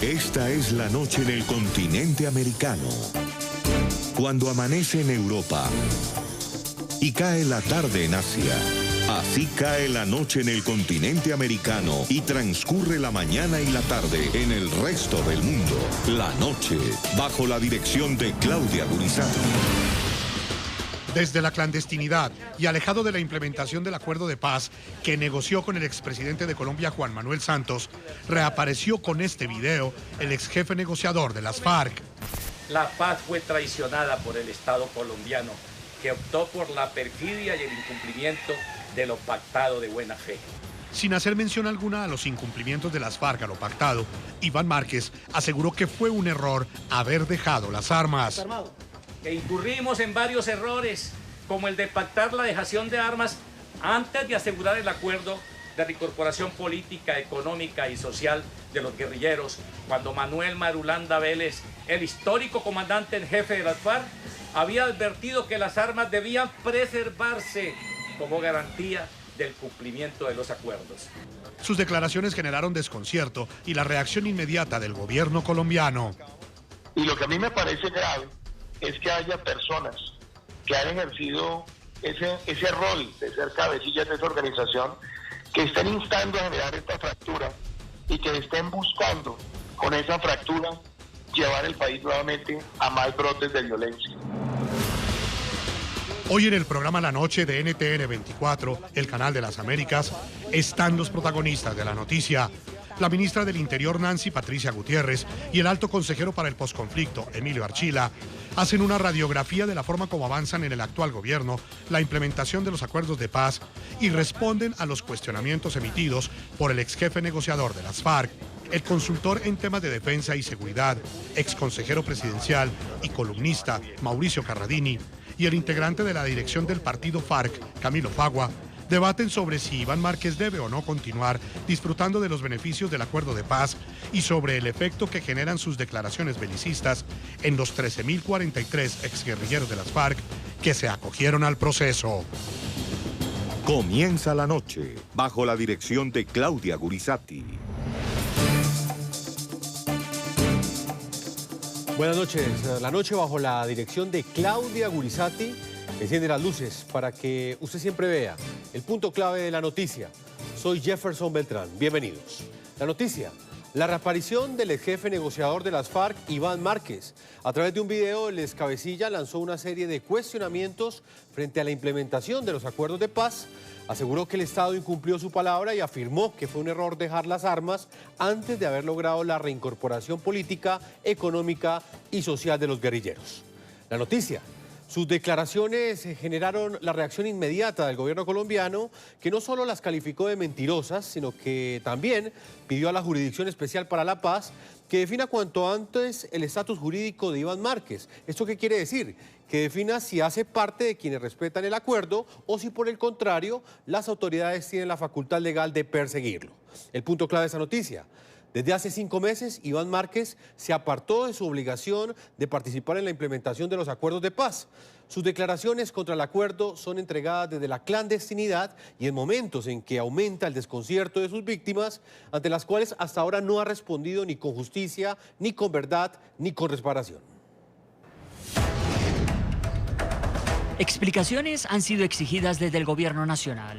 Esta es la noche en el continente americano. Cuando amanece en Europa y cae la tarde en Asia. Así cae la noche en el continente americano y transcurre la mañana y la tarde en el resto del mundo. La noche, bajo la dirección de Claudia Gurizati. Desde la clandestinidad y alejado de la implementación del acuerdo de paz que negoció con el expresidente de Colombia, Juan Manuel Santos, reapareció con este video el exjefe negociador de las FARC. La paz fue traicionada por el Estado colombiano, que optó por la perfidia y el incumplimiento de lo pactado de buena fe. Sin hacer mención alguna a los incumplimientos de las FARC a lo pactado, Iván Márquez aseguró que fue un error haber dejado las armas. Que incurrimos en varios errores, como el de pactar la dejación de armas antes de asegurar el acuerdo de reincorporación política, económica y social de los guerrilleros, cuando Manuel Marulanda Vélez, el histórico comandante en jefe de las FARC, había advertido que las armas debían preservarse como garantía del cumplimiento de los acuerdos. Sus declaraciones generaron desconcierto y la reacción inmediata del gobierno colombiano. Y lo que a mí me parece grave es que haya personas que han ejercido ese rol de ser cabecillas de esa organización, que estén instando a generar esta fractura y que estén buscando con esa fractura llevar el país nuevamente a más brotes de violencia. Hoy en el programa La Noche de NTN 24, el canal de las Américas, están los protagonistas de la noticia. La ministra del Interior, Nancy Patricia Gutiérrez, y el alto consejero para el posconflicto, Emilio Archila, hacen una radiografía de la forma como avanzan en el actual gobierno la implementación de los acuerdos de paz y responden a los cuestionamientos emitidos por el exjefe negociador de las FARC, el consultor en temas de defensa y seguridad, exconsejero presidencial y columnista Mauricio Carradini, y el integrante de la dirección del partido FARC, Camilo Fagua, debaten sobre si Iván Márquez debe o no continuar disfrutando de los beneficios del acuerdo de paz y sobre el efecto que generan sus declaraciones belicistas en los 13.043 exguerrilleros de las FARC que se acogieron al proceso. Comienza la noche, bajo la dirección de Claudia Gurizati. Buenas noches. La noche bajo la dirección de Claudia Gurizati enciende las luces para que usted siempre vea el punto clave de la noticia. Soy Jefferson Beltrán. Bienvenidos. La noticia: la reaparición del ex jefe negociador de las FARC, Iván Márquez. A través de un video, el excabecilla lanzó una serie de cuestionamientos frente a la implementación de los acuerdos de paz. Aseguró que el Estado incumplió su palabra y afirmó que fue un error dejar las armas antes de haber logrado la reincorporación política, económica y social de los guerrilleros. La noticia: sus declaraciones generaron la reacción inmediata del gobierno colombiano, que no solo las calificó de mentirosas, sino que también pidió a la Jurisdicción Especial para la Paz que defina cuanto antes el estatus jurídico de Iván Márquez. ¿Esto qué quiere decir? Que defina si hace parte de quienes respetan el acuerdo o si por el contrario las autoridades tienen la facultad legal de perseguirlo. El punto clave de esta noticia: desde hace 5 meses, Iván Márquez se apartó de su obligación de participar en la implementación de los acuerdos de paz. Sus declaraciones contra el acuerdo son entregadas desde la clandestinidad y en momentos en que aumenta el desconcierto de sus víctimas, ante las cuales hasta ahora no ha respondido ni con justicia, ni con verdad, ni con reparación. Explicaciones han sido exigidas desde el gobierno nacional.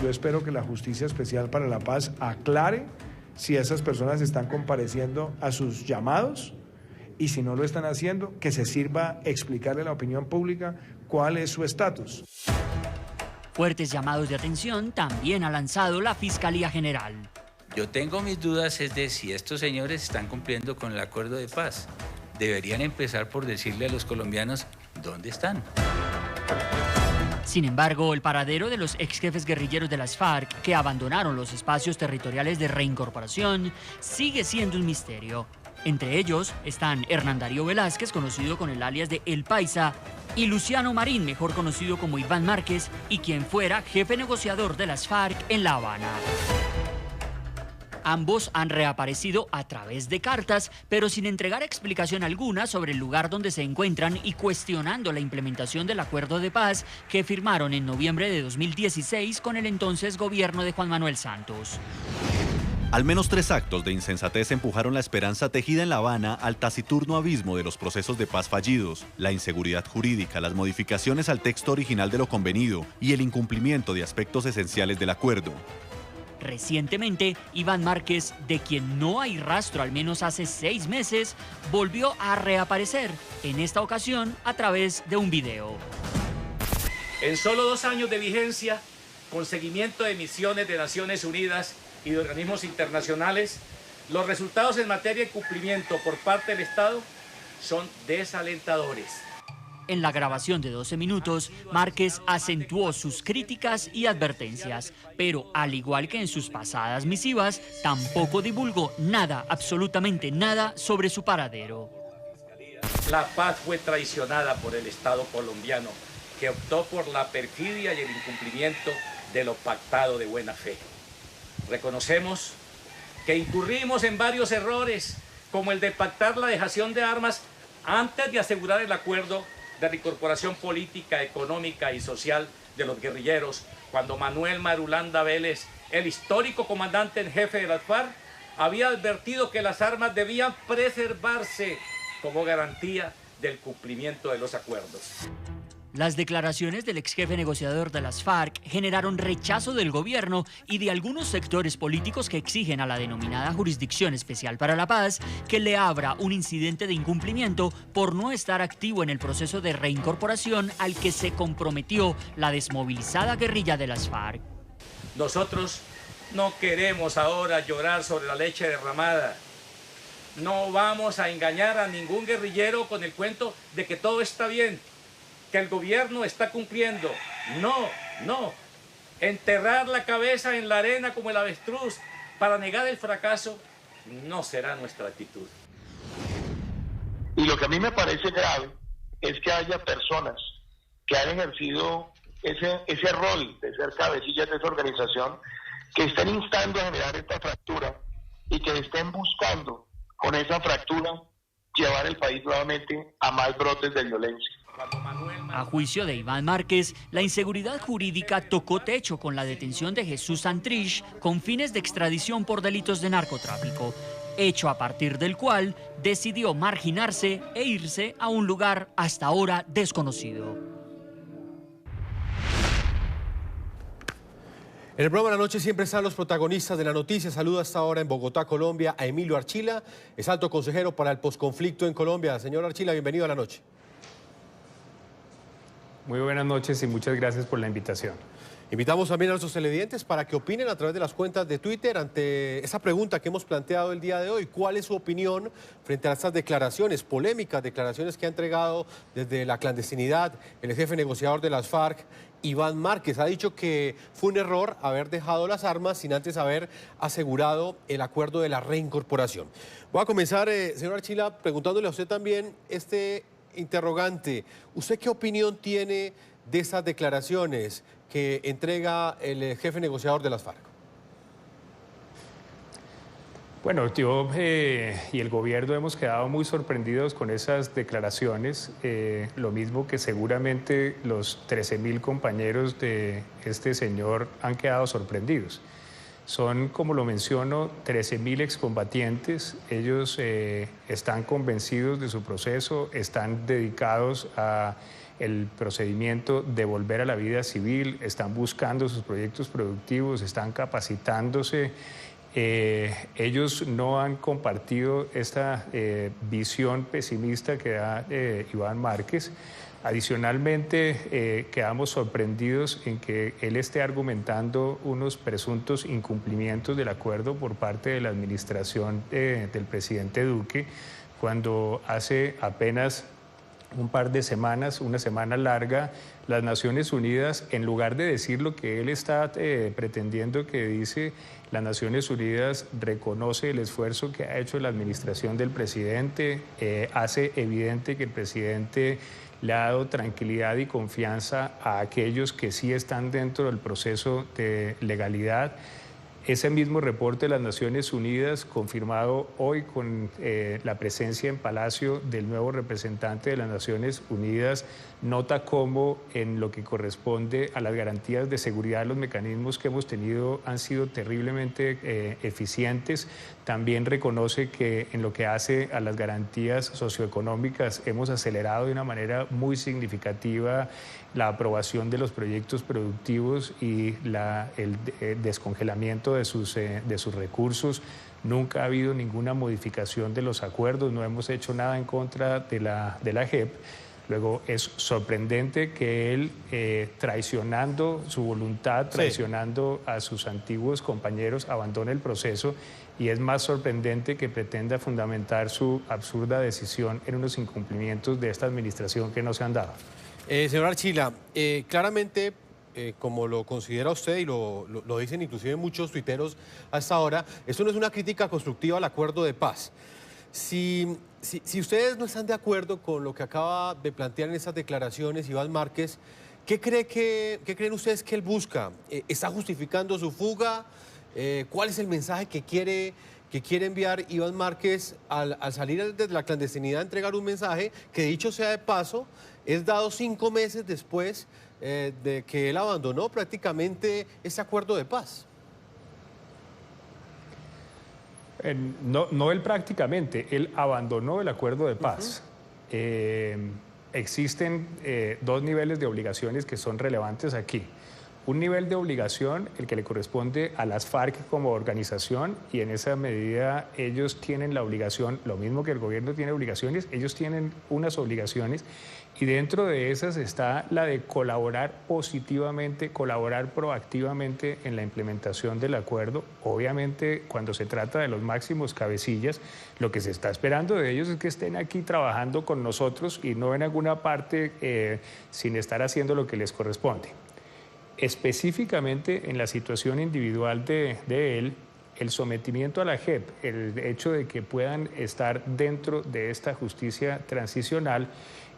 Yo espero que la Justicia Especial para la Paz aclare si esas personas están compareciendo a sus llamados y si no lo están haciendo, que se sirva explicarle a la opinión pública cuál es su estatus. Fuertes llamados de atención también ha lanzado la Fiscalía General. Yo tengo mis dudas es de si estos señores están cumpliendo con el acuerdo de paz. Deberían empezar por decirle a los colombianos dónde están. Sin embargo, el paradero de los ex jefes guerrilleros de las FARC que abandonaron los espacios territoriales de reincorporación sigue siendo un misterio. Entre ellos están Hernán Darío Velázquez, conocido con el alias de El Paisa, y Luciano Marín, mejor conocido como Iván Márquez, y quien fuera jefe negociador de las FARC en La Habana. Ambos han reaparecido a través de cartas, pero sin entregar explicación alguna sobre el lugar donde se encuentran y cuestionando la implementación del acuerdo de paz que firmaron en noviembre de 2016 con el entonces gobierno de Juan Manuel Santos. Al menos 3 actos de insensatez empujaron la esperanza tejida en La Habana al taciturno abismo de los procesos de paz fallidos, la inseguridad jurídica, las modificaciones al texto original de lo convenido y el incumplimiento de aspectos esenciales del acuerdo. Recientemente, Iván Márquez, de quien no hay rastro al menos hace 6 meses, volvió a reaparecer, en esta ocasión a través de un video. En solo 2 años de vigencia, con seguimiento de misiones de Naciones Unidas y de organismos internacionales, los resultados en materia de cumplimiento por parte del Estado son desalentadores. En la grabación de 12 minutos, Márquez acentuó sus críticas y advertencias, pero al igual que en sus pasadas misivas, tampoco divulgó nada, absolutamente nada, sobre su paradero. La paz fue traicionada por el Estado colombiano, que optó por la perfidia y el incumplimiento de lo pactado de buena fe. Reconocemos que incurrimos en varios errores, como el de pactar la dejación de armas antes de asegurar el acuerdo de reincorporación política, económica y social de los guerrilleros, cuando Manuel Marulanda Vélez, el histórico comandante en jefe de las FARC, había advertido que las armas debían preservarse como garantía del cumplimiento de los acuerdos. Las declaraciones del ex jefe negociador de las FARC generaron rechazo del gobierno y de algunos sectores políticos que exigen a la denominada Jurisdicción Especial para la Paz que le abra un incidente de incumplimiento por no estar activo en el proceso de reincorporación al que se comprometió la desmovilizada guerrilla de las FARC. Nosotros no queremos ahora llorar sobre la leche derramada. No vamos a engañar a ningún guerrillero con el cuento de que todo está bien, que el gobierno está cumpliendo. No. Enterrar la cabeza en la arena como el avestruz para negar el fracaso no será nuestra actitud. Y lo que a mí me parece grave es que haya personas que han ejercido ese rol de ser cabecillas de esa organización, que estén instando a generar esta fractura y que estén buscando con esa fractura llevar el país nuevamente a más brotes de violencia. A juicio de Iván Márquez, la inseguridad jurídica tocó techo con la detención de Jesús Santrich con fines de extradición por delitos de narcotráfico, hecho a partir del cual decidió marginarse e irse a un lugar hasta ahora desconocido. En el programa de la noche siempre están los protagonistas de la noticia. Saluda hasta ahora en Bogotá, Colombia, a Emilio Archila, es alto consejero para el posconflicto en Colombia. Señor Archila, bienvenido a la noche. Muy buenas noches y muchas gracias por la invitación. Invitamos también a nuestros televidentes para que opinen a través de las cuentas de Twitter ante esa pregunta que hemos planteado el día de hoy. ¿Cuál es su opinión frente a estas declaraciones, polémicas declaraciones que ha entregado desde la clandestinidad el jefe negociador de las FARC, Iván Márquez? Ha dicho que fue un error haber dejado las armas sin antes haber asegurado el acuerdo de la reincorporación. Voy a comenzar, señor Archila, preguntándole a usted también este interrogante. ¿Usted qué opinión tiene de esas declaraciones que entrega el jefe negociador de las FARC? Bueno, yo y el gobierno hemos quedado muy sorprendidos con esas declaraciones, lo mismo que seguramente los 13.000 compañeros de este señor han quedado sorprendidos. Son, como lo menciono, 13.000 excombatientes. Ellos están convencidos de su proceso, están dedicados a el procedimiento de volver a la vida civil, están buscando sus proyectos productivos, están capacitándose. Ellos no han compartido esta visión pesimista que da Iván Márquez. Adicionalmente, quedamos sorprendidos en que él esté argumentando unos presuntos incumplimientos del acuerdo por parte de la administración del presidente Duque, cuando hace apenas un par de semanas, una semana larga, las Naciones Unidas, en lugar de decir lo que él está pretendiendo que dice, las Naciones Unidas reconoce el esfuerzo que ha hecho la administración del presidente, hace evidente que el presidente le ha dado tranquilidad y confianza a aquellos que sí están dentro del proceso de legalidad. Ese mismo reporte de las Naciones Unidas, confirmado hoy con la presencia en Palacio del nuevo representante de las Naciones Unidas, nota cómo en lo que corresponde a las garantías de seguridad, los mecanismos que hemos tenido han sido terriblemente eficientes. También reconoce que en lo que hace a las garantías socioeconómicas hemos acelerado de una manera muy significativa la aprobación de los proyectos productivos y el descongelamiento de sus recursos. Nunca ha habido ninguna modificación de los acuerdos, no hemos hecho nada en contra de la JEP. Luego es sorprendente que él, traicionando su voluntad, traicionando a sus antiguos compañeros, abandone el proceso, y es más sorprendente que pretenda fundamentar su absurda decisión en unos incumplimientos de esta administración que no se han dado. Señor Archila, claramente, como lo considera usted y lo dicen inclusive muchos tuiteros hasta ahora, esto no es una crítica constructiva al acuerdo de paz. Si ustedes no están de acuerdo con lo que acaba de plantear en esas declaraciones Iván Márquez, ¿qué creen ustedes que él busca? ¿Está justificando su fuga? ¿Cuál es el mensaje que quiere enviar Iván Márquez al salir desde la clandestinidad a entregar un mensaje que, dicho sea de paso, es dado 5 meses después de que él abandonó prácticamente ese acuerdo de paz? No él prácticamente, él abandonó el acuerdo de paz. Existen 2 niveles de obligaciones que son relevantes aquí. Un nivel de obligación, el que le corresponde a las FARC como organización, y en esa medida ellos tienen la obligación, lo mismo que el gobierno tiene obligaciones, ellos tienen unas obligaciones, y dentro de esas está la de colaborar positivamente, colaborar proactivamente en la implementación del acuerdo. Obviamente, cuando se trata de los máximos cabecillas, lo que se está esperando de ellos es que estén aquí trabajando con nosotros y no en alguna parte sin estar haciendo lo que les corresponde. Específicamente en la situación individual de él, el sometimiento a la JEP, el hecho de que puedan estar dentro de esta justicia transicional,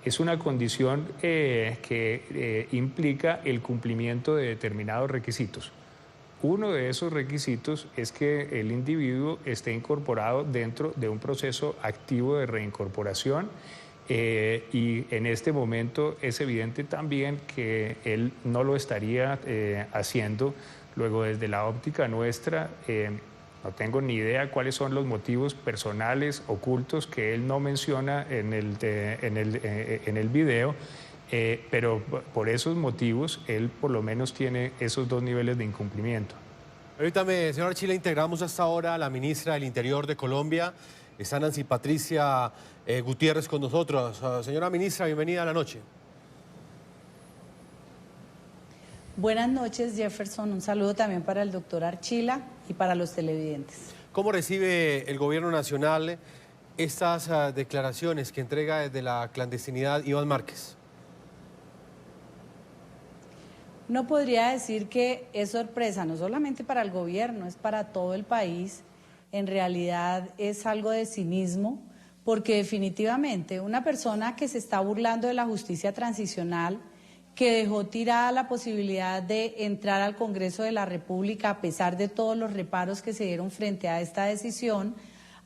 es una condición que implica el cumplimiento de determinados requisitos. Uno de esos requisitos es que el individuo esté incorporado dentro de un proceso activo de reincorporación. Y en este momento es evidente también que él no lo estaría haciendo. Luego, desde la óptica nuestra, no tengo ni idea cuáles son los motivos personales ocultos que él no menciona en el video, pero por esos motivos él por lo menos tiene esos 2 niveles de incumplimiento. Permítame, señor Archila, integramos hasta ahora a la ministra del Interior de Colombia. Está Nancy Patricia Gutiérrez con nosotros. Señora ministra, bienvenida a la noche. Buenas noches, Jefferson. Un saludo también para el doctor Archila y para los televidentes. ¿Cómo recibe el gobierno nacional estas declaraciones que entrega desde la clandestinidad Iván Márquez? No podría decir que es sorpresa, no solamente para el gobierno, es para todo el país. En realidad es algo de cinismo, porque definitivamente una persona que se está burlando de la justicia transicional, que dejó tirada la posibilidad de entrar al Congreso de la República a pesar de todos los reparos que se dieron frente a esta decisión,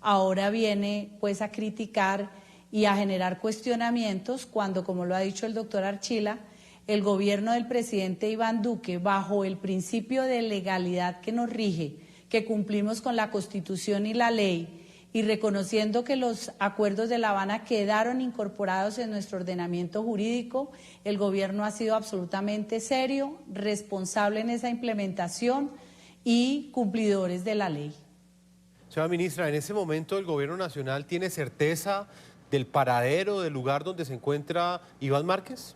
ahora viene pues a criticar y a generar cuestionamientos cuando, como lo ha dicho el doctor Archila, el gobierno del presidente Iván Duque, bajo el principio de legalidad que nos rige, que cumplimos con la Constitución y la ley, y reconociendo que los acuerdos de La Habana quedaron incorporados en nuestro ordenamiento jurídico, el gobierno ha sido absolutamente serio, responsable en esa implementación y cumplidores de la ley. Señora ministra, en ese momento el gobierno nacional tiene certeza del paradero, del lugar donde se encuentra Iván Márquez.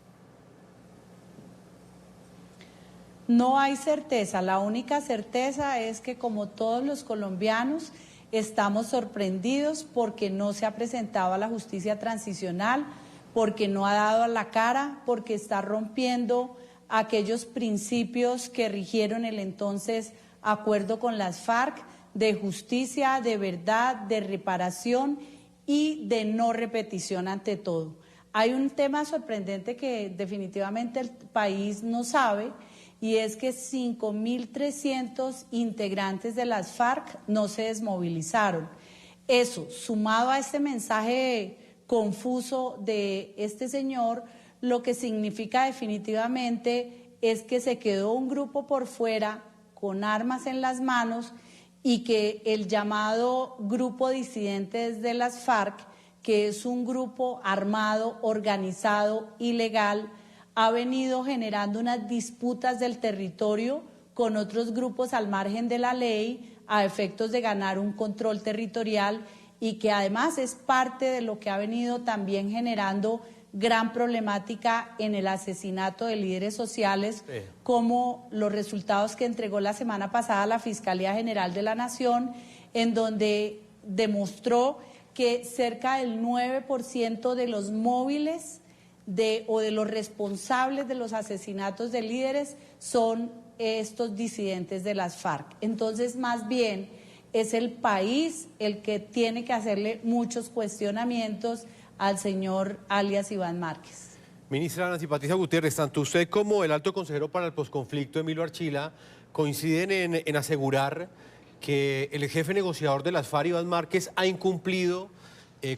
No hay certeza, la única certeza es que, como todos los colombianos, estamos sorprendidos porque no se ha presentado a la justicia transicional, porque no ha dado a la cara, porque está rompiendo aquellos principios que rigieron el entonces acuerdo con las FARC de justicia, de verdad, de reparación y de no repetición ante todo. Hay un tema sorprendente que definitivamente el país no sabe, y es que 5.300 integrantes de las FARC no se desmovilizaron. Eso, sumado a este mensaje confuso de este señor, lo que significa definitivamente es que se quedó un grupo por fuera con armas en las manos y que el llamado grupo disidentes de las FARC, que es un grupo armado, organizado, ilegal, ha venido generando unas disputas del territorio con otros grupos al margen de la ley a efectos de ganar un control territorial y que además es parte de lo que ha venido también generando gran problemática en el asesinato de líderes sociales, como los resultados que entregó la semana pasada la Fiscalía General de la Nación, en donde demostró que cerca del 9% de los móviles o de los responsables de los asesinatos de líderes son estos disidentes de las FARC. Entonces, más bien, es el país el que tiene que hacerle muchos cuestionamientos al señor alias Iván Márquez. Ministra Nancy Patricia Gutiérrez, tanto usted como el alto consejero para el posconflicto, Emilio Archila, coinciden en asegurar que el jefe negociador de las FARC, Iván Márquez, ha incumplido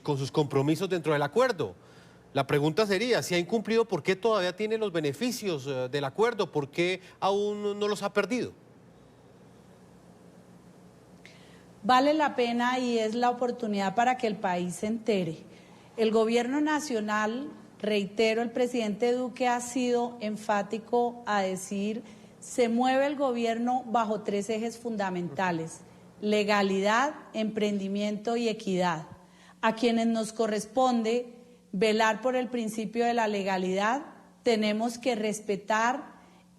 con sus compromisos dentro del acuerdo. La pregunta sería, si ha incumplido, ¿por qué todavía tiene los beneficios del acuerdo? ¿Por qué aún no los ha perdido? Vale la pena y es la oportunidad para que el país se entere. El gobierno nacional, reitero, el presidente Duque ha sido enfático a decir, se mueve el gobierno bajo 3 ejes fundamentales: legalidad, emprendimiento y equidad. A quienes nos corresponde velar por el principio de la legalidad, tenemos que respetar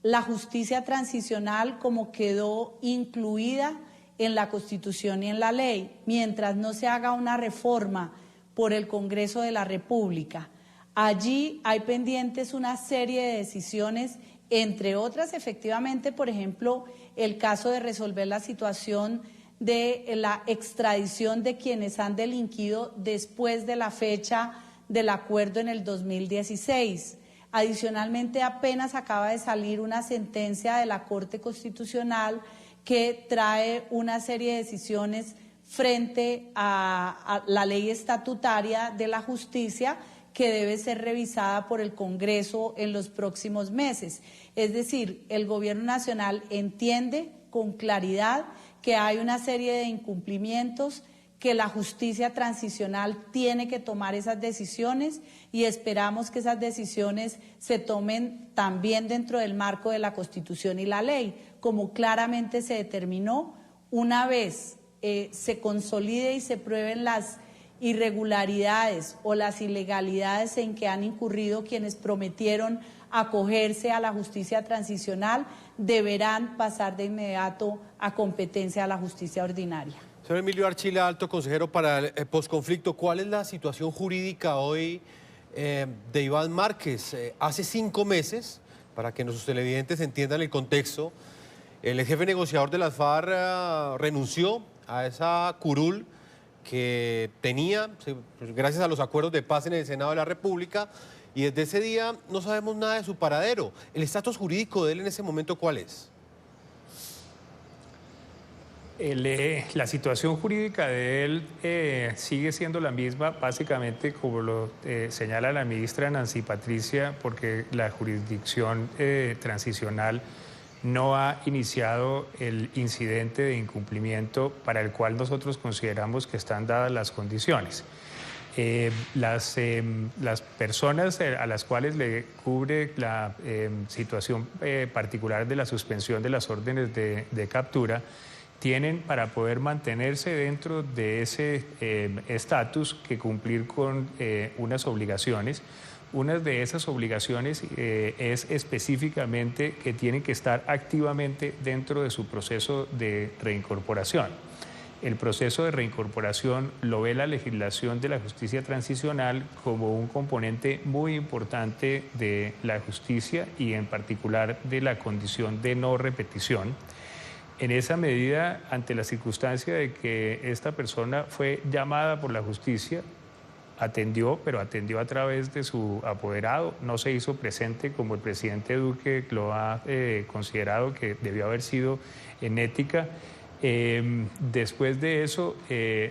la justicia transicional como quedó incluida en la Constitución y en la ley, mientras no se haga una reforma por el Congreso de la República. Allí hay pendientes una serie de decisiones, entre otras, efectivamente, por ejemplo, el caso de resolver la situación de la extradición de quienes han delinquido después de la fecha del acuerdo en el 2016. Adicionalmente, apenas acaba de salir una sentencia de la Corte Constitucional que trae una serie de decisiones frente a la ley estatutaria de la justicia que debe ser revisada por el Congreso en los próximos meses. Es decir, el Gobierno Nacional entiende con claridad que hay una serie de incumplimientos, que la justicia transicional tiene que tomar esas decisiones y esperamos que esas decisiones se tomen también dentro del marco de la Constitución y la ley, como claramente se determinó una vez se consolide y se prueben las irregularidades o las ilegalidades en que han incurrido quienes prometieron acogerse a la justicia transicional, deberán pasar de inmediato a competencia a la justicia ordinaria. Señor Emilio Archila, alto consejero para el posconflicto, ¿cuál es la situación jurídica hoy de Iván Márquez? Hace 5 meses, para que nuestros televidentes entiendan el contexto, el jefe negociador de las FARC renunció a esa curul que tenía, gracias a los acuerdos de paz en el Senado de la República, y desde ese día no sabemos nada de su paradero. ¿El estatus jurídico de él en ese momento cuál es? La situación jurídica de él sigue siendo la misma, básicamente como lo señala la ministra Nancy Patricia, porque la jurisdicción transicional no ha iniciado el incidente de incumplimiento para el cual nosotros consideramos que están dadas las condiciones. Las personas a las cuales le cubre la situación particular de la suspensión de las órdenes de captura tienen para poder mantenerse dentro de ese estatus que cumplir con unas obligaciones. Una de esas obligaciones es específicamente que tienen que estar activamente dentro de su proceso de reincorporación. El proceso de reincorporación lo ve la legislación de la justicia transicional como un componente muy importante de la justicia y en particular de la condición de no repetición. En esa medida, ante la circunstancia de que esta persona fue llamada por la justicia atendió, pero atendió a través de su apoderado, no se hizo presente como el presidente Duque lo ha considerado que debió haber sido en ética. Después de eso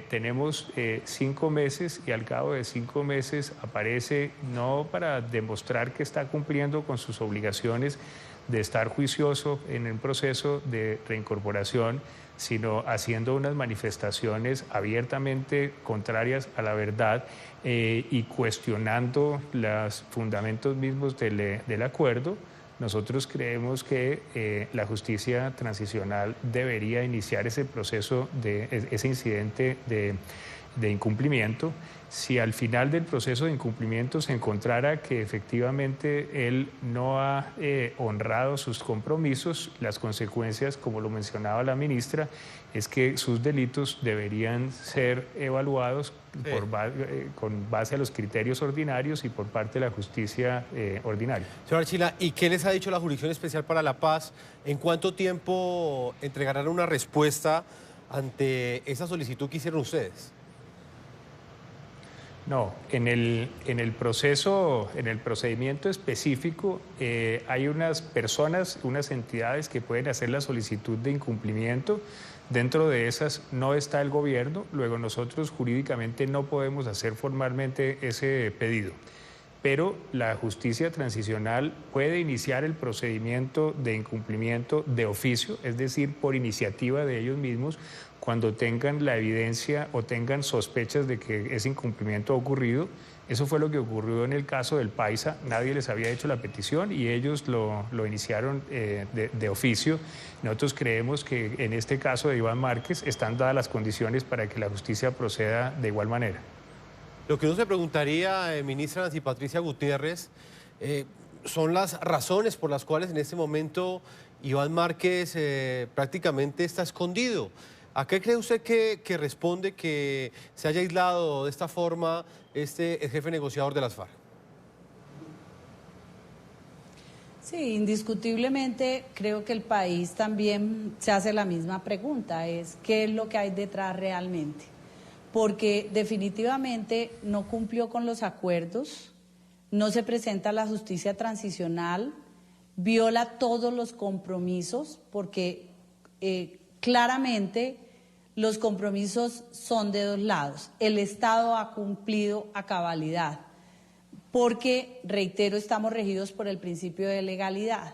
tenemos 5 meses y al cabo de 5 meses aparece, no para demostrar que está cumpliendo con sus obligaciones de estar juicioso en el proceso de reincorporación, sino haciendo unas manifestaciones abiertamente contrarias a la verdad y cuestionando los fundamentos mismos del acuerdo. Nosotros creemos que la justicia transicional debería iniciar ese proceso, ese incidente de incumplimiento. Si al final del proceso de incumplimiento se encontrara que efectivamente él no ha honrado sus compromisos, las consecuencias, como lo mencionaba la ministra, es que sus delitos deberían ser evaluados con base a los criterios ordinarios y por parte de la justicia ordinaria. Señor Archila, ¿y qué les ha dicho la Jurisdicción Especial para la Paz? ¿En cuánto tiempo entregarán una respuesta ante esa solicitud que hicieron ustedes? No, en el procedimiento específico hay unas personas, unas entidades que pueden hacer la solicitud de incumplimiento. Dentro de esas no está el gobierno, luego nosotros jurídicamente no podemos hacer formalmente ese pedido. Pero la justicia transicional puede iniciar el procedimiento de incumplimiento de oficio, es decir, por iniciativa de ellos mismos, cuando tengan la evidencia o tengan sospechas de que ese incumplimiento ha ocurrido. Eso fue lo que ocurrió en el caso del Paisa. Nadie les había hecho la petición y ellos lo iniciaron de oficio. Nosotros creemos que en este caso de Iván Márquez están dadas las condiciones para que la justicia proceda de igual manera. Lo que uno se preguntaría, ministra Nancy Patricia Gutiérrez, son las razones por las cuales en este momento Iván Márquez prácticamente está escondido. ¿A qué cree usted que responde que se haya aislado de esta forma el jefe negociador de las FARC? Sí, indiscutiblemente creo que el país también se hace la misma pregunta, es ¿qué es lo que hay detrás realmente? Porque definitivamente no cumplió con los acuerdos, no se presenta a la justicia transicional, viola todos los compromisos, porque claramente los compromisos son de dos lados. El Estado ha cumplido a cabalidad, porque, reitero, estamos regidos por el principio de legalidad.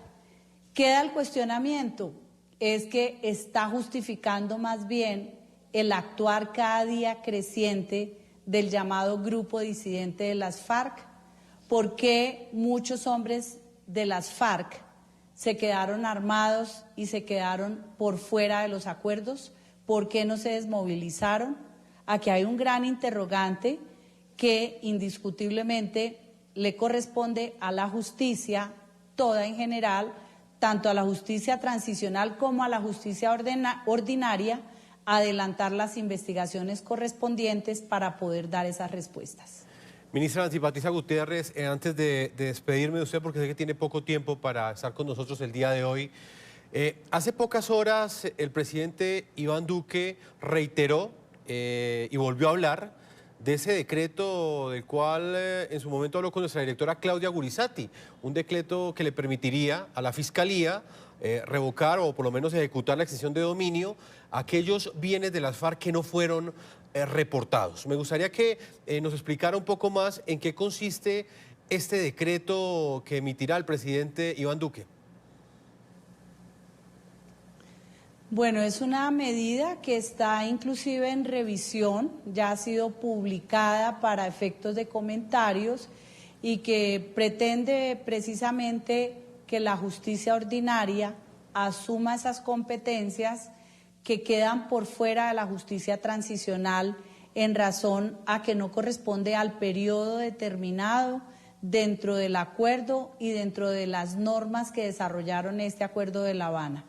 Queda el cuestionamiento, es que está justificando más bien el actuar cada día creciente del llamado grupo disidente de las FARC. ¿Por qué muchos hombres de las FARC se quedaron armados y se quedaron por fuera de los acuerdos? ¿Por qué no se desmovilizaron? Aquí hay un gran interrogante que indiscutiblemente le corresponde a la justicia, toda en general, tanto a la justicia transicional como a la justicia ordinaria, adelantar las investigaciones correspondientes para poder dar esas respuestas. Ministra Nancy Patricia Gutiérrez, antes de despedirme de usted, porque sé que tiene poco tiempo para estar con nosotros el día de hoy, hace pocas horas el presidente Iván Duque reiteró y volvió a hablar de ese decreto del cual en su momento habló con nuestra directora Claudia Gurizati, un decreto que le permitiría a la Fiscalía revocar o por lo menos ejecutar la extinción de dominio a aquellos bienes de las FARC que no fueron reportados. Me gustaría que nos explicara un poco más en qué consiste este decreto que emitirá el presidente Iván Duque. Bueno, es una medida que está inclusive en revisión, ya ha sido publicada para efectos de comentarios y que pretende precisamente que la justicia ordinaria asuma esas competencias que quedan por fuera de la justicia transicional en razón a que no corresponde al periodo determinado dentro del acuerdo y dentro de las normas que desarrollaron este acuerdo de La Habana.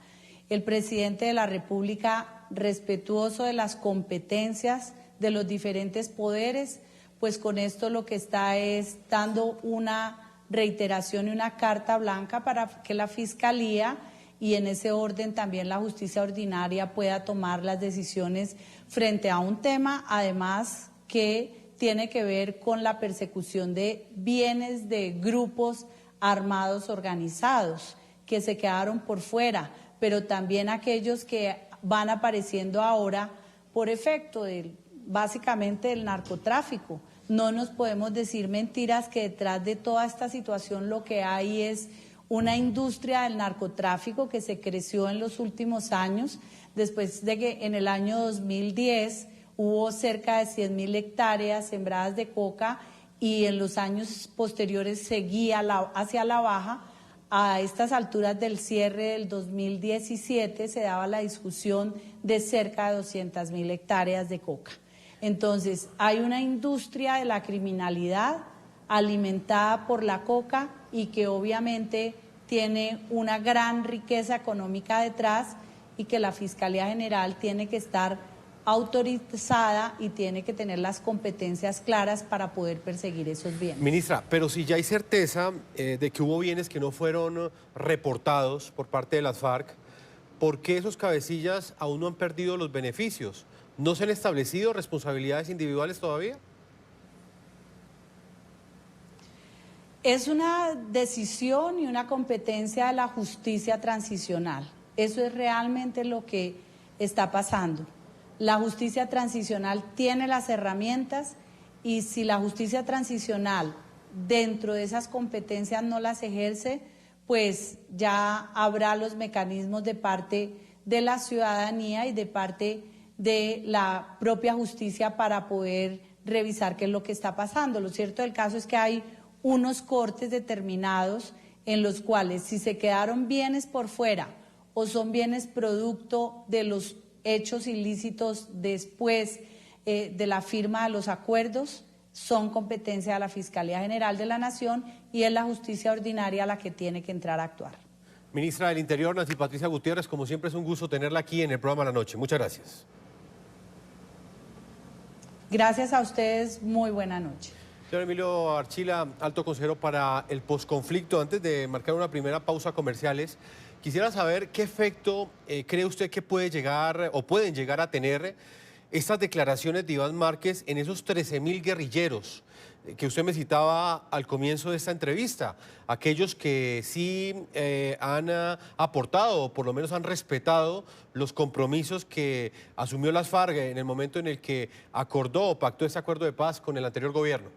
El presidente de la República, respetuoso de las competencias de los diferentes poderes, pues con esto lo que está es dando una reiteración y una carta blanca para que la Fiscalía y en ese orden también la justicia ordinaria pueda tomar las decisiones frente a un tema, además que tiene que ver con la persecución de bienes de grupos armados organizados que se quedaron por fuera, pero también aquellos que van apareciendo ahora por efecto básicamente del narcotráfico. No nos podemos decir mentiras que detrás de toda esta situación lo que hay es una industria del narcotráfico que se creció en los últimos años, después de que en el año 2010 hubo cerca de 100.000 hectáreas sembradas de coca y en los años posteriores seguía hacia la baja. A estas alturas del cierre del 2017 se daba la discusión de cerca de 200.000 hectáreas de coca. Entonces, hay una industria de la criminalidad alimentada por la coca y que obviamente tiene una gran riqueza económica detrás y que la Fiscalía General tiene que estar autorizada y tiene que tener las competencias claras para poder perseguir esos bienes. Ministra, pero si ya hay certeza de que hubo bienes que no fueron reportados por parte de las FARC, ¿por qué esos cabecillas aún no han perdido los beneficios? ¿No se han establecido responsabilidades individuales todavía? Es una decisión y una competencia de la justicia transicional. Eso es realmente lo que está pasando. La justicia transicional tiene las herramientas y si la justicia transicional dentro de esas competencias no las ejerce, pues ya habrá los mecanismos de parte de la ciudadanía y de parte de la propia justicia para poder revisar qué es lo que está pasando. Lo cierto del caso es que hay unos cortes determinados en los cuales si se quedaron bienes por fuera o son bienes producto de los hechos ilícitos después de la firma de los acuerdos, son competencia de la Fiscalía General de la Nación y es la justicia ordinaria la que tiene que entrar a actuar. Ministra del Interior, Nancy Patricia Gutiérrez, como siempre es un gusto tenerla aquí en el programa La Noche. Muchas gracias. Gracias a ustedes, muy buena noche. Señor Emilio Archila, alto consejero para el posconflicto, antes de marcar una primera pausa comerciales, quisiera saber qué efecto cree usted que puede llegar o pueden llegar a tener estas declaraciones de Iván Márquez en esos 13.000 guerrilleros que usted me citaba al comienzo de esta entrevista, aquellos que sí han aportado o por lo menos han respetado los compromisos que asumió las FARC en el momento en el que acordó o pactó ese acuerdo de paz con el anterior gobierno.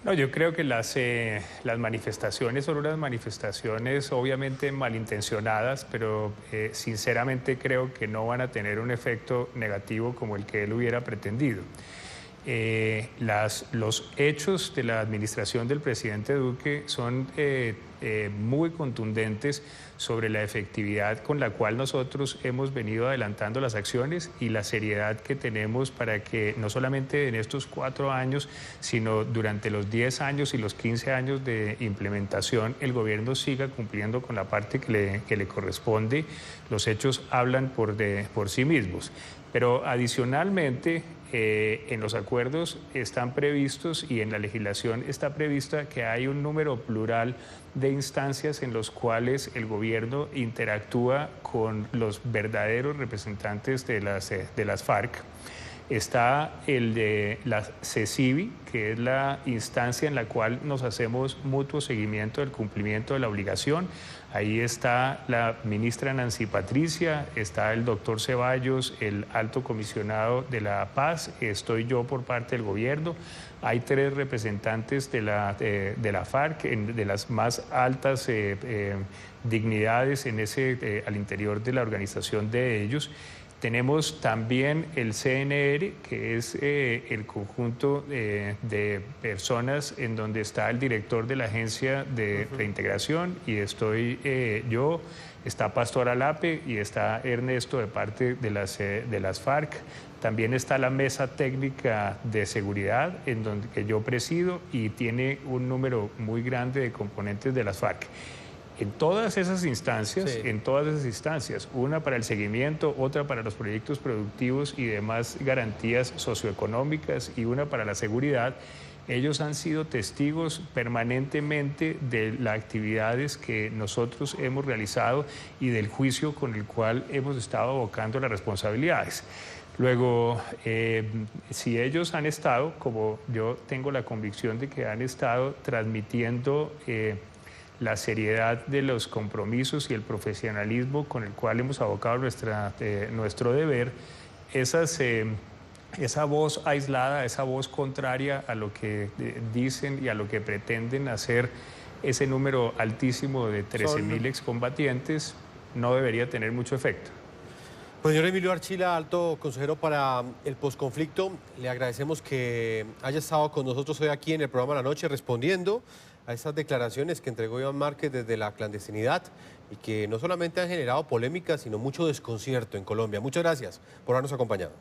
No, yo creo que las manifestaciones son unas manifestaciones obviamente malintencionadas, pero sinceramente creo que no van a tener un efecto negativo como el que él hubiera pretendido. Los hechos de la administración del presidente Duque son muy contundentes sobre la efectividad con la cual nosotros hemos venido adelantando las acciones y la seriedad que tenemos para que no solamente en estos 4 años, sino durante los 10 años y los 15 años de implementación, el gobierno siga cumpliendo con la parte que le corresponde. Los hechos hablan por sí mismos. Pero adicionalmente, en los acuerdos están previstos y en la legislación está prevista que hay un número plural de instancias en los cuales el gobierno interactúa con los verdaderos representantes de las FARC. Está el de la CECIBI, que es la instancia en la cual nos hacemos mutuo seguimiento del cumplimiento de la obligación. Ahí está la ministra Nancy Patricia, está el doctor Ceballos, el alto comisionado de la paz, estoy yo por parte del gobierno. Hay 3 representantes de la FARC, de las más altas dignidades al interior de la organización de ellos. Tenemos también el CNR, que es el conjunto de personas en donde está el director de la Agencia de Reintegración y estoy yo, está Pastor Alape y está Ernesto de parte de las FARC. También está la Mesa Técnica de Seguridad, que yo presido y tiene un número muy grande de componentes de las FARC. En todas esas instancias, una para el seguimiento, otra para los proyectos productivos y demás garantías socioeconómicas y una para la seguridad, ellos han sido testigos permanentemente de las actividades que nosotros hemos realizado y del juicio con el cual hemos estado abocando las responsabilidades. Luego, si ellos han estado, como yo tengo la convicción de que han estado transmitiendo la seriedad de los compromisos y el profesionalismo con el cual hemos abocado nuestro deber, esa voz aislada, esa voz contraria a lo que dicen y a lo que pretenden hacer ese número altísimo de 13.000 excombatientes, no debería tener mucho efecto. Pues, señor Emilio Archila, alto consejero para el posconflicto, le agradecemos que haya estado con nosotros hoy aquí en el programa La Noche respondiendo a estas declaraciones que entregó Iván Márquez desde la clandestinidad y que no solamente han generado polémica, sino mucho desconcierto en Colombia. Muchas gracias por habernos acompañado.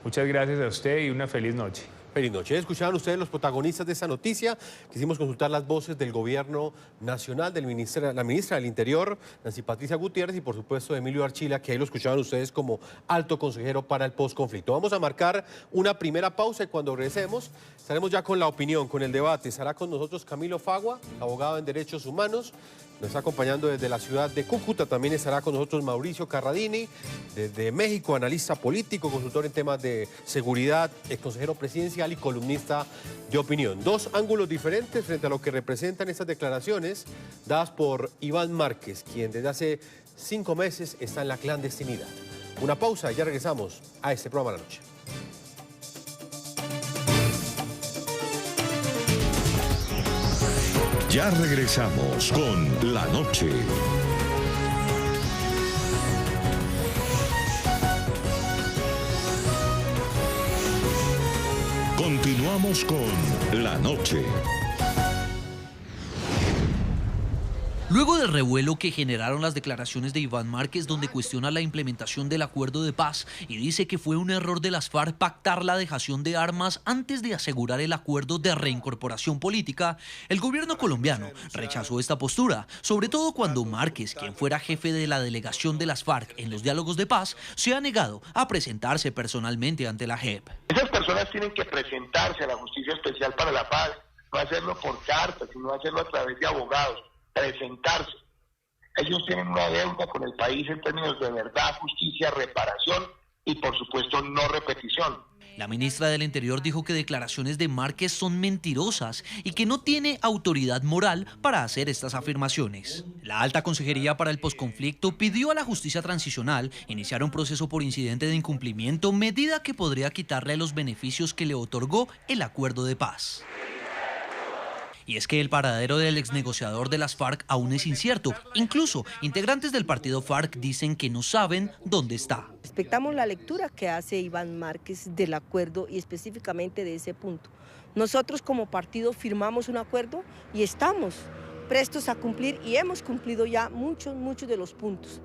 Muchas gracias a usted y una feliz noche. Feliz noche. Escuchaban ustedes los protagonistas de esta noticia. Quisimos consultar las voces del gobierno nacional, la ministra del Interior, Nancy Patricia Gutiérrez, y por supuesto de Emilio Archila, que ahí lo escuchaban ustedes como alto consejero para el posconflicto. Vamos a marcar una primera pausa y cuando regresemos estaremos ya con la opinión, con el debate. Estará con nosotros Camilo Fagua, abogado en Derechos Humanos. Nos está acompañando desde la ciudad de Cúcuta. También estará con nosotros Mauricio Carradini, desde México, analista político, consultor en temas de seguridad, consejero presidencial y columnista de opinión. Dos ángulos diferentes frente a lo que representan estas declaraciones dadas por Iván Márquez, quien desde hace 5 meses está en la clandestinidad. Una pausa y ya regresamos a este programa de la noche. Ya regresamos con La Noche. Continuamos con La Noche. Luego del revuelo que generaron las declaraciones de Iván Márquez, donde cuestiona la implementación del acuerdo de paz y dice que fue un error de las FARC pactar la dejación de armas antes de asegurar el acuerdo de reincorporación política, el gobierno colombiano rechazó esta postura, sobre todo cuando Márquez, quien fuera jefe de la delegación de las FARC en los diálogos de paz, se ha negado a presentarse personalmente ante la JEP. Esas personas tienen que presentarse a la Justicia Especial para la Paz, no hacerlo por cartas, sino hacerlo a través de abogados. Presentarse. Ellos tienen una deuda con el país en términos de verdad, justicia, reparación y por supuesto no repetición. La ministra del Interior dijo que declaraciones de Márquez son mentirosas y que no tiene autoridad moral para hacer estas afirmaciones. La alta consejería para el posconflicto pidió a la justicia transicional iniciar un proceso por incidente de incumplimiento, medida que podría quitarle los beneficios que le otorgó el acuerdo de paz. Y es que el paradero del exnegociador de las FARC aún es incierto. Incluso integrantes del partido FARC dicen que no saben dónde está. Respetamos la lectura que hace Iván Márquez del acuerdo y específicamente de ese punto. Nosotros como partido firmamos un acuerdo y estamos prestos a cumplir y hemos cumplido ya muchos de los puntos.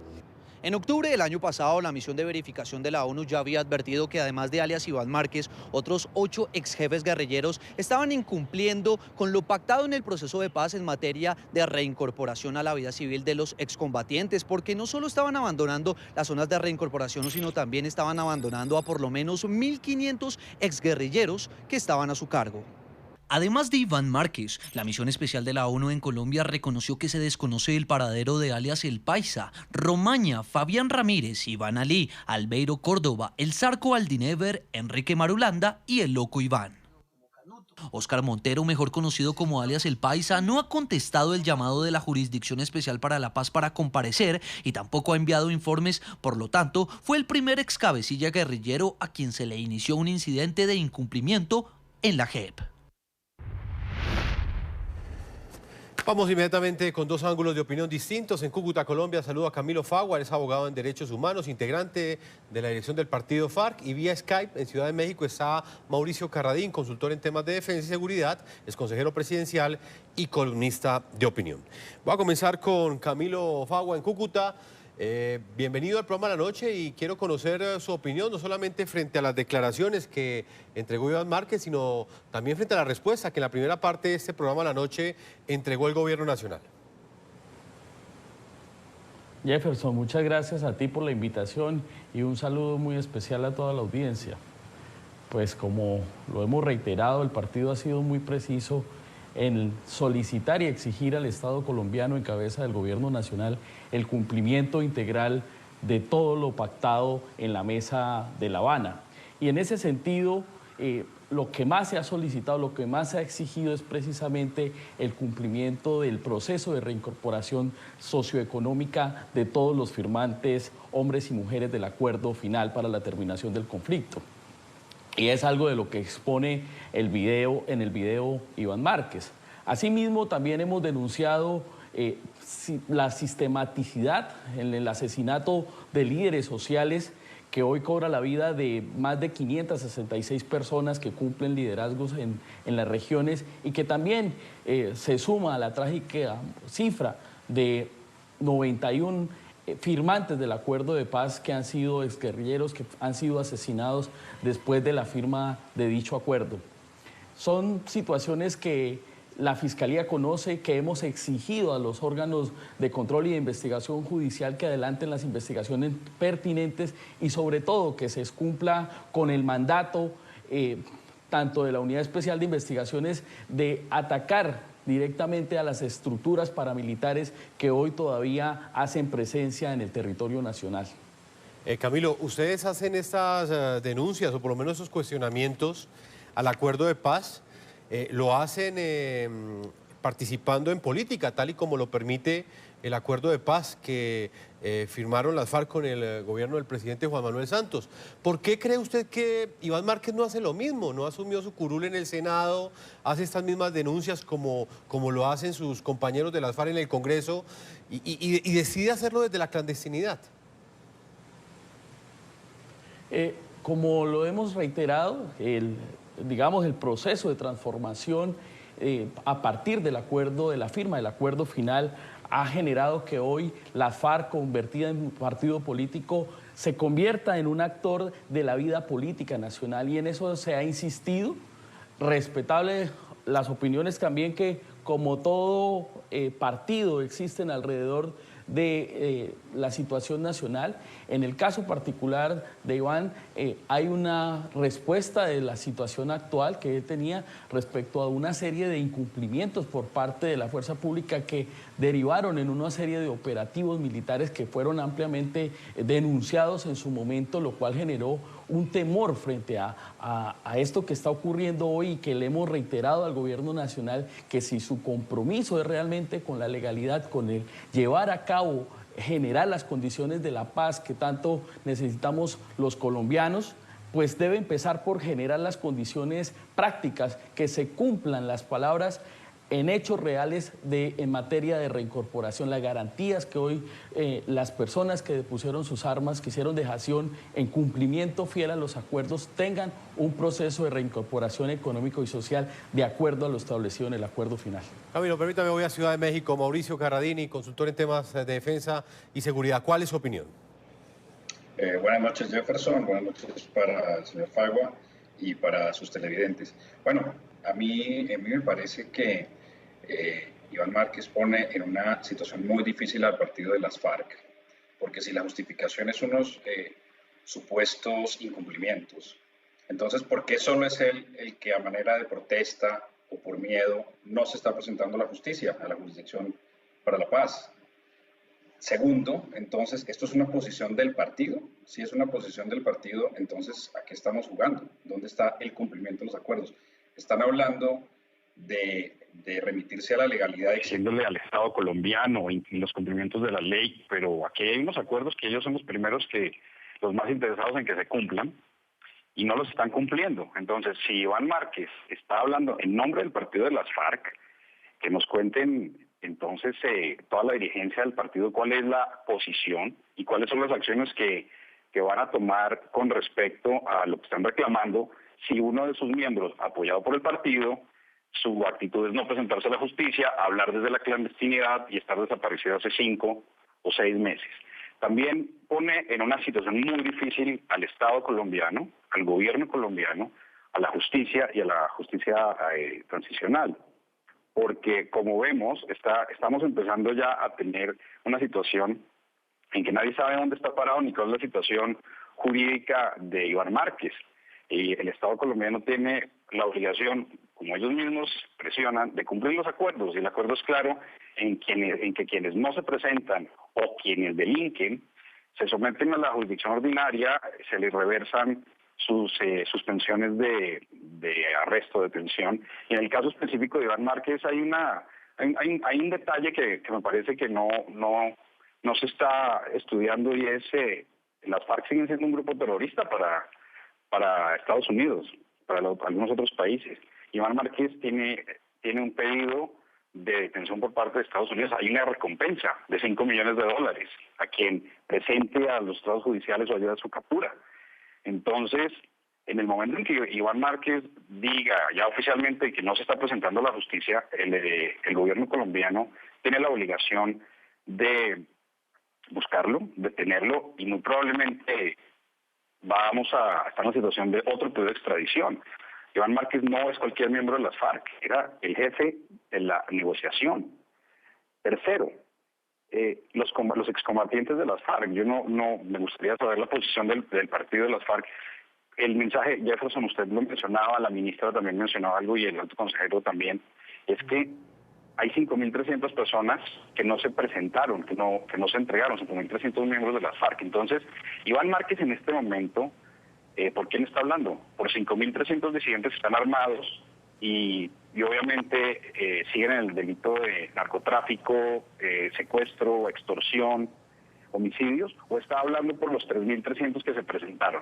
En octubre del año pasado, la misión de verificación de la ONU ya había advertido que además de alias Iván Márquez, otros 8 exjefes guerrilleros estaban incumpliendo con lo pactado en el proceso de paz en materia de reincorporación a la vida civil de los excombatientes, porque no solo estaban abandonando las zonas de reincorporación, sino también estaban abandonando a por lo menos 1.500 exguerrilleros que estaban a su cargo. Además de Iván Márquez, la misión especial de la ONU en Colombia reconoció que se desconoce el paradero de alias El Paisa, Romaña, Fabián Ramírez, Iván Ali, Albeiro Córdoba, El Zarco Aldinever, Enrique Marulanda y El Loco Iván. Óscar Montero, mejor conocido como alias El Paisa, no ha contestado el llamado de la Jurisdicción Especial para la Paz para comparecer y tampoco ha enviado informes, por lo tanto, fue el primer excabecilla guerrillero a quien se le inició un incidente de incumplimiento en la JEP. Vamos inmediatamente con dos ángulos de opinión distintos. En Cúcuta, Colombia, saludo a Camilo Fagua, es abogado en Derechos Humanos, integrante de la dirección del partido FARC, y vía Skype en Ciudad de México está Mauricio Carradín, consultor en temas de defensa y seguridad, es consejero presidencial y columnista de opinión. Voy a comenzar con Camilo Fagua en Cúcuta. Bienvenido al programa La Noche y quiero conocer su opinión, no solamente frente a las declaraciones que entregó Iván Márquez, sino también frente a la respuesta que en la primera parte de este programa La Noche entregó el Gobierno Nacional. Jefferson, muchas gracias a ti por la invitación y un saludo muy especial a toda la audiencia. Pues como lo hemos reiterado, el partido ha sido muy preciso en solicitar y exigir al Estado colombiano en cabeza del Gobierno Nacional el cumplimiento integral de todo lo pactado en la mesa de La Habana. Y en ese sentido, lo que más se ha solicitado, lo que más se ha exigido es precisamente el cumplimiento del proceso de reincorporación socioeconómica de todos los firmantes, hombres y mujeres del acuerdo final para la terminación del conflicto. Y es algo de lo que expone en el video Iván Márquez. Asimismo, también hemos denunciado la sistematicidad en el asesinato de líderes sociales que hoy cobra la vida de más de 566 personas que cumplen liderazgos en las regiones y que también se suma a la trágica cifra de 91 firmantes del acuerdo de paz que han sido exguerrilleros, que han sido asesinados después de la firma de dicho acuerdo. Son situaciones que la Fiscalía conoce, que hemos exigido a los órganos de control y de investigación judicial que adelanten las investigaciones pertinentes y sobre todo que se cumpla con el mandato tanto de la Unidad Especial de Investigaciones de atacar directamente a las estructuras paramilitares que hoy todavía hacen presencia en el territorio nacional. Camilo, ustedes hacen estas denuncias o por lo menos esos cuestionamientos al acuerdo de paz. Lo hacen participando en política, tal y como lo permite el acuerdo de paz que firmaron las FARC con el gobierno del presidente Juan Manuel Santos. ¿Por qué cree usted que Iván Márquez no hace lo mismo? ¿No asumió su curul en el Senado, hace estas mismas denuncias como lo hacen sus compañeros de las FARC en el Congreso y decide hacerlo desde la clandestinidad? Como lo hemos reiterado, el proceso de transformación a partir del acuerdo, de la firma del acuerdo final, ha generado que hoy la FARC, convertida en partido político, se convierta en un actor de la vida política nacional y en eso se ha insistido. Respetable las opiniones también que, como todo partido, existen alrededor de la situación nacional. En el caso particular de Iván, hay una respuesta de la situación actual que él tenía respecto a una serie de incumplimientos por parte de la fuerza pública que derivaron en una serie de operativos militares que fueron ampliamente denunciados en su momento, lo cual generó un temor frente a esto que está ocurriendo hoy y que le hemos reiterado al gobierno nacional que si su compromiso es realmente con la legalidad, con el llevar a cabo, generar las condiciones de la paz que tanto necesitamos los colombianos, pues debe empezar por generar las condiciones prácticas, que se cumplan las palabras en hechos reales en materia de reincorporación, las garantías que hoy las personas que depusieron sus armas, que hicieron dejación en cumplimiento fiel a los acuerdos, tengan un proceso de reincorporación económico y social de acuerdo a lo establecido en el acuerdo final. Camilo, permítame, voy a Ciudad de México. Mauricio Carradini, consultor en temas de defensa y seguridad. ¿Cuál es su opinión? Buenas noches, Jefferson. Buenas noches para el señor Fagua y para sus televidentes. Bueno, a mí me parece que Iván Márquez pone en una situación muy difícil al partido de las FARC, porque si la justificación es unos supuestos incumplimientos, entonces ¿por qué solo es él el que a manera de protesta o por miedo no se está presentando a la justicia, a la jurisdicción para la paz? Segundo, entonces, ¿esto es una posición del partido? Si es una posición del partido, entonces, ¿a qué estamos jugando? ¿Dónde está el cumplimiento de los acuerdos? Están hablando de remitirse a la legalidad, exigiéndole al Estado colombiano y los cumplimientos de la ley, pero aquí hay unos acuerdos que ellos son los primeros los más interesados en que se cumplan, y no los están cumpliendo. Entonces, si Iván Márquez está hablando en nombre del partido de las FARC, que nos cuenten entonces toda la dirigencia del partido cuál es la posición y cuáles son las acciones que van a tomar con respecto a lo que están reclamando. Si uno de sus miembros, apoyado por el partido, su actitud es no presentarse a la justicia, hablar desde la clandestinidad y estar desaparecido hace 5 o 6 meses. También pone en una situación muy difícil al Estado colombiano, al gobierno colombiano, a la justicia y a la justicia transicional. Porque, como vemos, estamos empezando ya a tener una situación en que nadie sabe dónde está parado ni cuál es la situación jurídica de Iván Márquez. Y el Estado colombiano tiene la obligación, como ellos mismos presionan, de cumplir los acuerdos. Y el acuerdo es claro en que quienes no se presentan o quienes delinquen se someten a la jurisdicción ordinaria, se les reversan sus suspensiones de arresto, de detención. Y en el caso específico de Iván Márquez hay un detalle que me parece que no se está estudiando, y es las FARC siguen siendo un grupo terrorista para Estados Unidos, para algunos otros países. Iván Márquez tiene un pedido de detención por parte de Estados Unidos. Hay una recompensa de $5 millones a quien presente a los estados judiciales o ayude a su captura. Entonces, en el momento en que Iván Márquez diga ya oficialmente que no se está presentando a la justicia, el gobierno colombiano tiene la obligación de buscarlo, detenerlo, y muy probablemente vamos a estar en una situación de otro pedido de extradición. Iván Márquez no es cualquier miembro de las FARC, era el jefe de la negociación. Tercero, los excombatientes de las FARC, yo no me gustaría saber la posición del partido de las FARC. El mensaje, Jefferson, usted lo mencionaba, la ministra también mencionaba algo y el alto consejero también, es que hay 5.300 personas que no se presentaron, que no se entregaron, 5.300 miembros de las FARC. Entonces, Iván Márquez en este momento, ¿por quién está hablando? Por 5.300 disidentes que están armados y obviamente siguen en el delito de narcotráfico, secuestro, extorsión, homicidios, o está hablando por los 3.300 que se presentaron.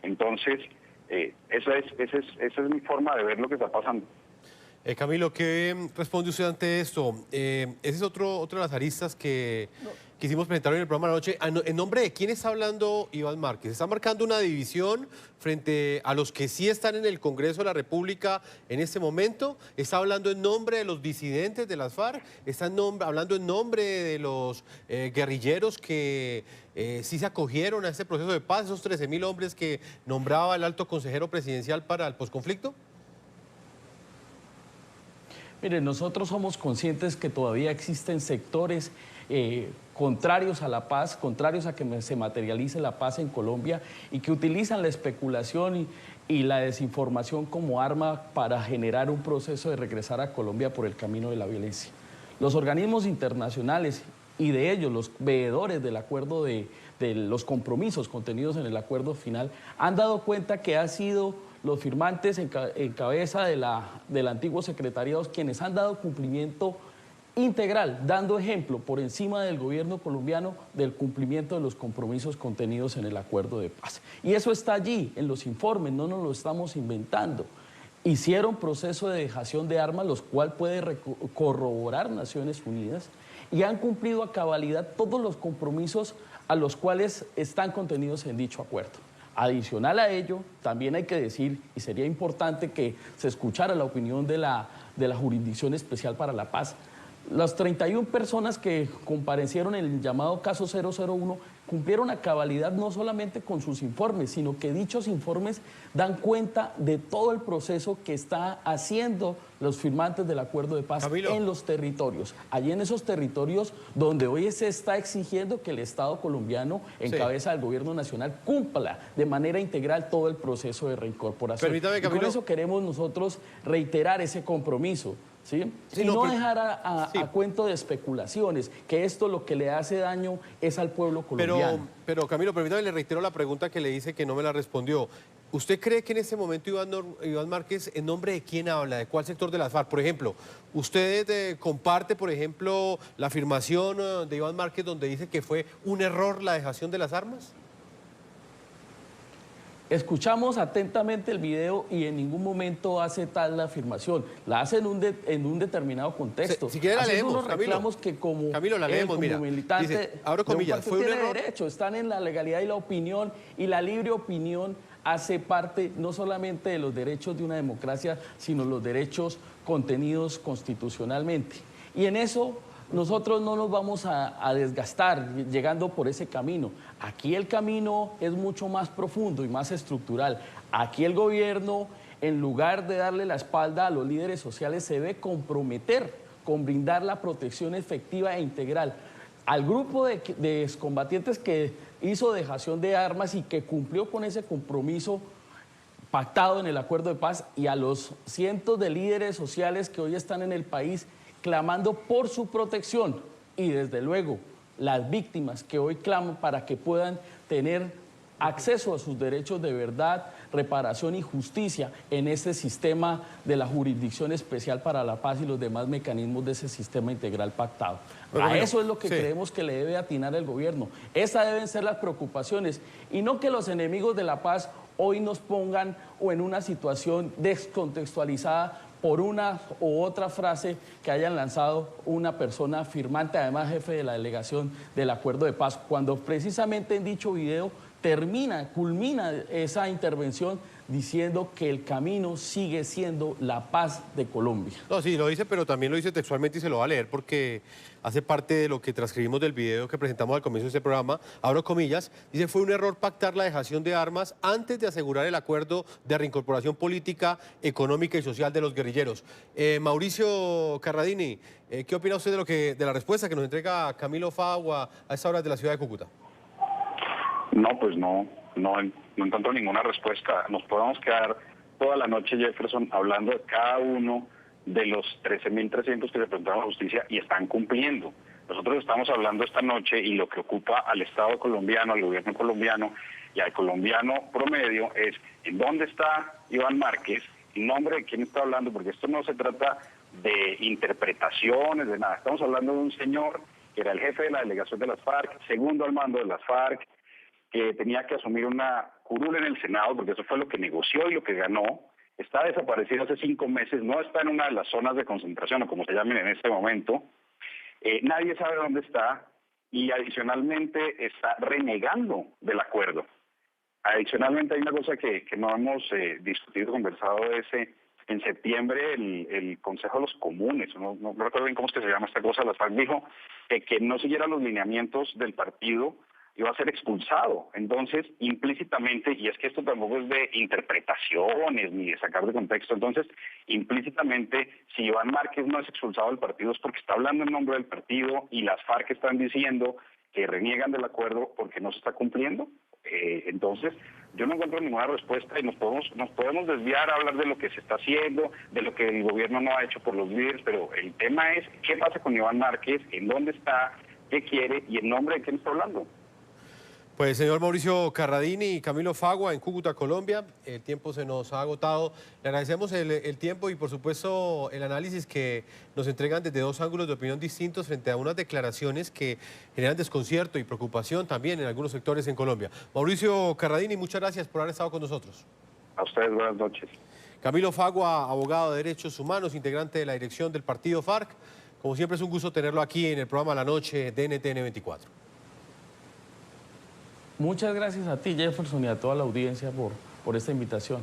Entonces, esa es mi forma de ver lo que está pasando. Camilo, ¿qué responde usted ante esto? Ese es otro de las aristas que quisimos presentar en el programa de la noche. ¿En nombre de quién está hablando Iván Márquez? ¿Está marcando una división frente a los que sí están en el Congreso de la República en este momento? ¿Está hablando en nombre de los disidentes de las FARC? ¿Está hablando en nombre de los guerrilleros que sí se acogieron a este proceso de paz, esos 13.000 hombres que nombraba el alto consejero presidencial para el posconflicto? Mire, nosotros somos conscientes que todavía existen sectores contrarios a la paz, contrarios a que se materialice la paz en Colombia y que utilizan la especulación y la desinformación como arma para generar un proceso de regresar a Colombia por el camino de la violencia. Los organismos internacionales y de ellos los veedores del acuerdo de los compromisos contenidos en el acuerdo final han dado cuenta que ha sido los firmantes en cabeza del antiguo secretariado quienes han dado cumplimiento integral, dando ejemplo por encima del gobierno colombiano del cumplimiento de los compromisos contenidos en el acuerdo de paz. Y eso está allí, en los informes, no nos lo estamos inventando. Hicieron proceso de dejación de armas, los cuales puede corroborar Naciones Unidas, y han cumplido a cabalidad todos los compromisos a los cuales están contenidos en dicho acuerdo. Adicional a ello, también hay que decir, y sería importante que se escuchara la opinión de la Jurisdicción Especial para la Paz, las 31 personas que comparecieron en el llamado caso 001 cumplieron a cabalidad no solamente con sus informes, sino que dichos informes dan cuenta de todo el proceso que está haciendo los firmantes del acuerdo de paz en los territorios. Allí en esos territorios donde hoy se está exigiendo que el Estado colombiano, en cabeza del gobierno nacional, cumpla de manera integral todo el proceso de reincorporación. Permítame, Camilo. Y por eso queremos nosotros reiterar ese compromiso. ¿Sí? Y no dejar a cuento de especulaciones, que esto lo que le hace daño es al pueblo colombiano. Pero Camilo, permítame, le reitero la pregunta que le hice que no me la respondió. ¿Usted cree que en este momento Iván Márquez, en nombre de quién habla? ¿De cuál sector de las FARC? Por ejemplo, ¿usted comparte, por ejemplo, la afirmación de Iván Márquez donde dice que fue un error la dejación de las armas? Escuchamos atentamente el video y en ningún momento hace tal la afirmación. La hace en un determinado contexto. Si quiere la leemos, unos reclamos que como, Camilo, la leemos, como militante dice, abro comillas, fue un error. Derecho, están en la legalidad y la opinión, y la libre opinión hace parte no solamente de los derechos de una democracia, sino los derechos contenidos constitucionalmente. Y en eso nosotros no nos vamos a desgastar llegando por ese camino. Aquí el camino es mucho más profundo y más estructural. Aquí el gobierno, en lugar de darle la espalda a los líderes sociales, se debe comprometer con brindar la protección efectiva e integral al grupo de excombatientes que hizo dejación de armas y que cumplió con ese compromiso pactado en el acuerdo de paz, y a los cientos de líderes sociales que hoy están en el país clamando por su protección, y desde luego las víctimas que hoy claman para que puedan tener acceso a sus derechos de verdad, reparación y justicia en este sistema de la Jurisdicción Especial para la Paz y los demás mecanismos de ese sistema integral pactado. A eso es lo que creemos que le debe atinar el gobierno. Esas deben ser las preocupaciones y no que los enemigos de la paz hoy nos pongan o en una situación descontextualizada por una u otra frase que hayan lanzado una persona firmante, además jefe de la delegación del Acuerdo de Paz, cuando precisamente en dicho video culmina esa intervención diciendo que el camino sigue siendo la paz de Colombia. No, sí, lo dice, pero también lo dice textualmente y se lo va a leer porque hace parte de lo que transcribimos del video que presentamos al comienzo de este programa. Abro comillas, dice: fue un error pactar la dejación de armas antes de asegurar el acuerdo de reincorporación política, económica y social de los guerrilleros. Mauricio Carradini, ¿qué opina usted de la respuesta que nos entrega Camilo Fagua a esta hora de la ciudad de Cúcuta? No, pues no encuentro ninguna respuesta. Nos podemos quedar toda la noche, Jefferson, hablando de cada uno de los 13.300 que se presentaron a la justicia y están cumpliendo. Nosotros estamos hablando esta noche y lo que ocupa al Estado colombiano, al gobierno colombiano y al colombiano promedio es en dónde está Iván Márquez, en nombre de quién está hablando, porque esto no se trata de interpretaciones, de nada. Estamos hablando de un señor que era el jefe de la delegación de las FARC, segundo al mando de las FARC, que tenía que asumir una curul en el Senado, porque eso fue lo que negoció y lo que ganó. Está desaparecido hace 5 meses, no está en una de las zonas de concentración, o como se llamen en este momento. Nadie sabe dónde está y adicionalmente está renegando del acuerdo. Adicionalmente hay una cosa que no hemos discutido, conversado en septiembre, el Consejo de los Comunes, no recuerdo bien cómo es que se llama esta cosa, la FARC dijo que no siguiera los lineamientos del partido, iba a ser expulsado. Entonces, implícitamente, y es que esto tampoco es de interpretaciones ni de sacar de contexto, entonces, implícitamente, si Iván Márquez no es expulsado del partido es porque está hablando en nombre del partido y las FARC están diciendo que reniegan del acuerdo porque no se está cumpliendo. Entonces, yo no encuentro ninguna respuesta y nos podemos desviar a hablar de lo que se está haciendo, de lo que el gobierno no ha hecho por los líderes, pero el tema es qué pasa con Iván Márquez, en dónde está, qué quiere y en nombre de quién está hablando. Pues señor Mauricio Carradini y Camilo Fagua en Cúcuta, Colombia, el tiempo se nos ha agotado. Le agradecemos el tiempo y por supuesto el análisis que nos entregan desde 2 ángulos de opinión distintos frente a unas declaraciones que generan desconcierto y preocupación también en algunos sectores en Colombia. Mauricio Carradini, muchas gracias por haber estado con nosotros. A ustedes, buenas noches. Camilo Fagua, abogado de Derechos Humanos, integrante de la dirección del partido FARC. Como siempre es un gusto tenerlo aquí en el programa La Noche de NTN 24. Muchas gracias a ti, Jefferson, y a toda la audiencia por esta invitación.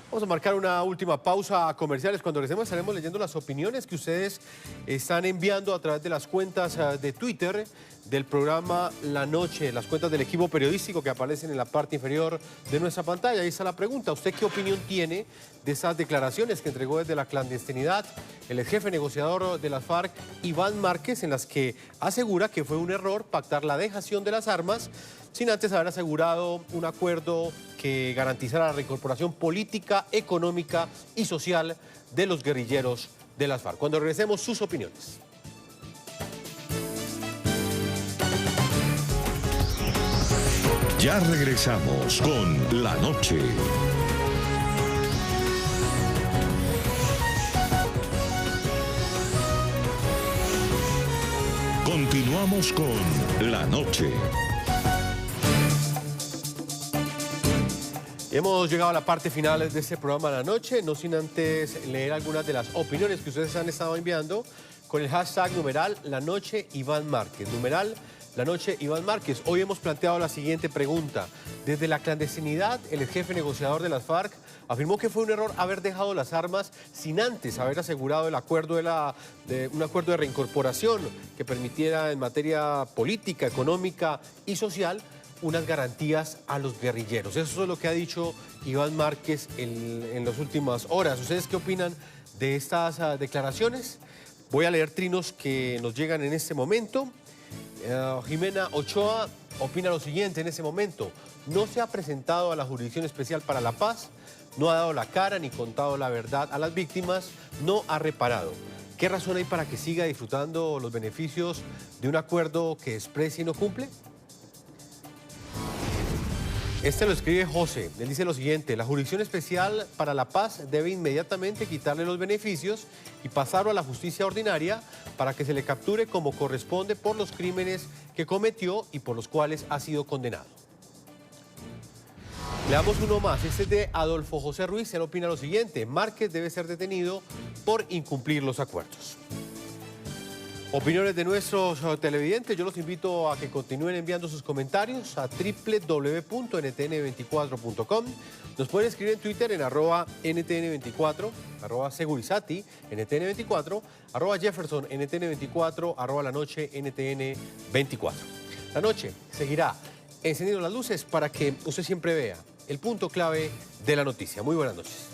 Vamos a marcar una última pausa a comerciales. Cuando regresemos estaremos leyendo las opiniones que ustedes están enviando a través de las cuentas de Twitter del programa La Noche, las cuentas del equipo periodístico que aparecen en la parte inferior de nuestra pantalla. Ahí está la pregunta. ¿Usted qué opinión tiene de esas declaraciones que entregó desde la clandestinidad el ex jefe negociador de las FARC, Iván Márquez, en las que asegura que fue un error pactar la dejación de las armas sin antes haber asegurado un acuerdo que garantizara la reincorporación política, económica y social de los guerrilleros de las FARC? Cuando regresemos, sus opiniones. Ya regresamos con La Noche. Continuamos con La Noche. Hemos llegado a la parte final de este programa La Noche, no sin antes leer algunas de las opiniones que ustedes han estado enviando con el hashtag numeral La Noche Iván Márquez. Numeral La Noche Iván Márquez. Hoy hemos planteado la siguiente pregunta. Desde la clandestinidad, el jefe negociador de las FARC afirmó que fue un error haber dejado las armas sin antes haber asegurado el acuerdo un acuerdo de reincorporación que permitiera en materia política, económica y social unas garantías a los guerrilleros. Eso es lo que ha dicho Iván Márquez en las últimas horas. ¿Ustedes qué opinan de estas declaraciones? Voy a leer trinos que nos llegan en este momento. Jimena Ochoa opina lo siguiente en ese momento: no se ha presentado a la Jurisdicción Especial para la Paz, no ha dado la cara ni contado la verdad a las víctimas, no ha reparado. ¿Qué razón hay para que siga disfrutando los beneficios de un acuerdo que desprecia y no cumple? Este lo escribe José. Él dice lo siguiente: la Jurisdicción Especial para la Paz debe inmediatamente quitarle los beneficios y pasarlo a la justicia ordinaria para que se le capture como corresponde por los crímenes que cometió y por los cuales ha sido condenado. Le damos uno más. Este es de Adolfo José Ruiz. Él opina lo siguiente: Márquez debe ser detenido por incumplir los acuerdos. Opiniones de nuestros televidentes. Yo los invito a que continúen enviando sus comentarios a www.ntn24.com. Nos pueden escribir en Twitter en @NTN24, @Segurizati, NTN24, @Jefferson, NTN24, @La Noche, NTN24. La noche seguirá encendiendo las luces para que usted siempre vea el punto clave de la noticia. Muy buenas noches.